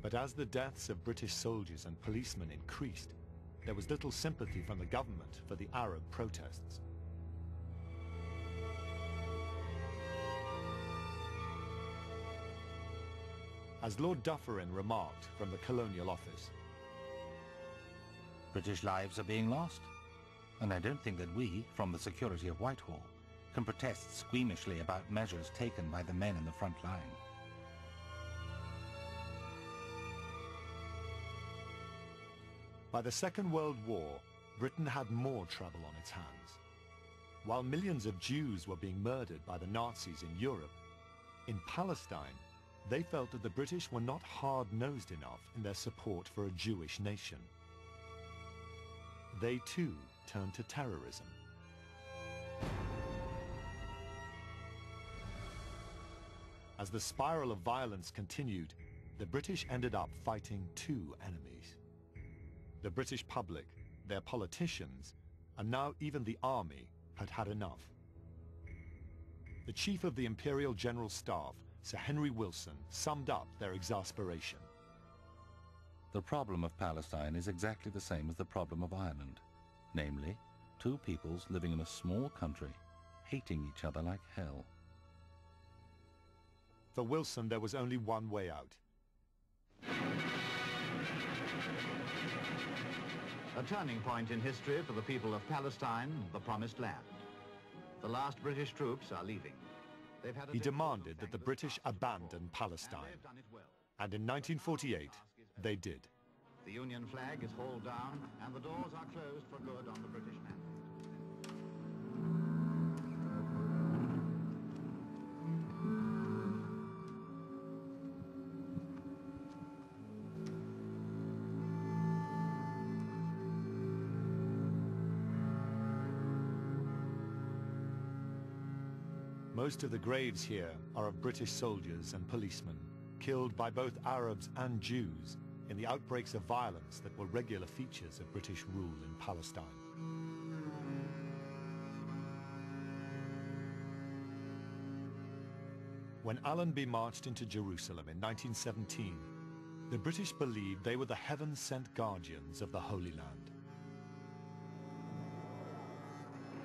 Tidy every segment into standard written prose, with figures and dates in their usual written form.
But as the deaths of British soldiers and policemen increased, there was little sympathy from the government for the Arab protests. As Lord Dufferin remarked from the Colonial Office, British lives are being lost, and I don't think that we, from the security of Whitehall, can protest squeamishly about measures taken by the men in the front line. By the Second World War, Britain had more trouble on its hands. While millions of Jews were being murdered by the Nazis in Europe, in Palestine, they felt that the British were not hard-nosed enough in their support for a Jewish nation. They too turned to terrorism. As the spiral of violence continued, the British ended up fighting two enemies. The British public, their politicians, and now even the army had had enough. The Chief of the Imperial General Staff, Sir Henry Wilson, summed up their exasperation. The problem of Palestine is exactly the same as the problem of Ireland, namely, two peoples living in a small country, hating each other like hell. For Wilson, there was only one way out. A turning point in history for the people of Palestine, the Promised Land. The last British troops are leaving. He demanded that the British abandon Palestine. And in 1948, they did. The Union flag is hauled down and the doors are closed for good on the British mandate. Most of the graves here are of British soldiers and policemen, killed by both Arabs and Jews in the outbreaks of violence that were regular features of British rule in Palestine. When Allenby marched into Jerusalem in 1917, the British believed they were the heaven-sent guardians of the Holy Land.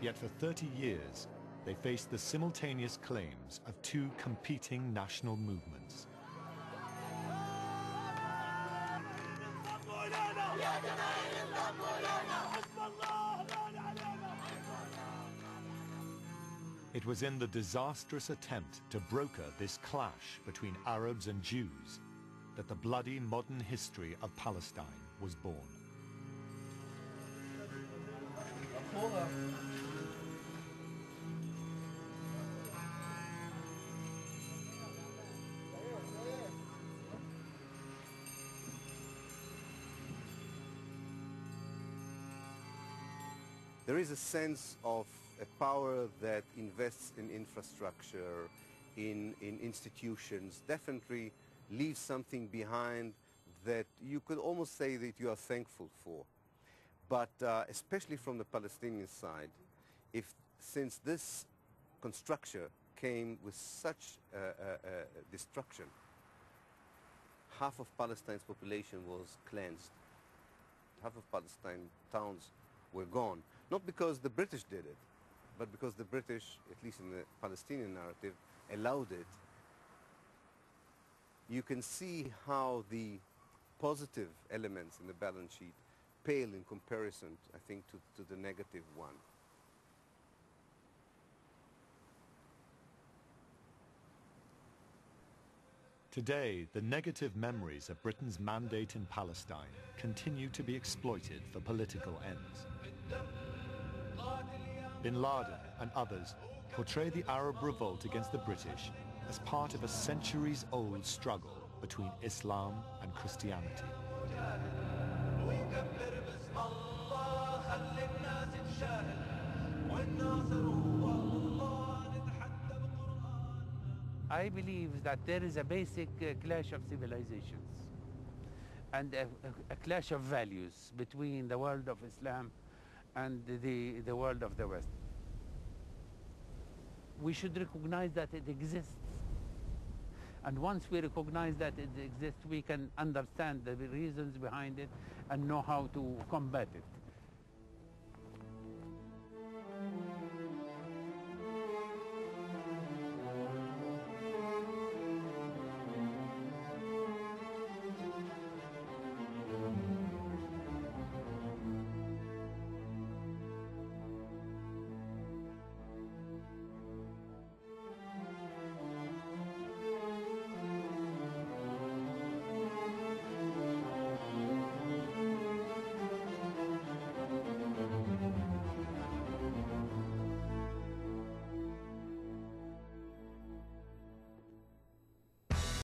Yet for 30 years, they faced the simultaneous claims of two competing national movements. It was in the disastrous attempt to broker this clash between Arabs and Jews that the bloody modern history of Palestine was born. There is a sense of a power that invests in infrastructure, in institutions, definitely leaves something behind that you could almost say that you are thankful for. But especially from the Palestinian side, since this construction came with such destruction, half of Palestine's population was cleansed. Half of Palestine towns were gone. Not because the British did it, but because the British, at least in the Palestinian narrative, allowed it. You can see how the positive elements in the balance sheet pale in comparison, I think, to the negative one. Today, the negative memories of Britain's mandate in Palestine continue to be exploited for political ends. Bin Laden and others portray the Arab revolt against the British as part of a centuries-old struggle between Islam and Christianity. I believe that there is a basic clash of civilizations and a clash of values between the world of Islam and the world of the West. We should recognize that it exists. And once we recognize that it exists, we can understand the reasons behind it and know how to combat it.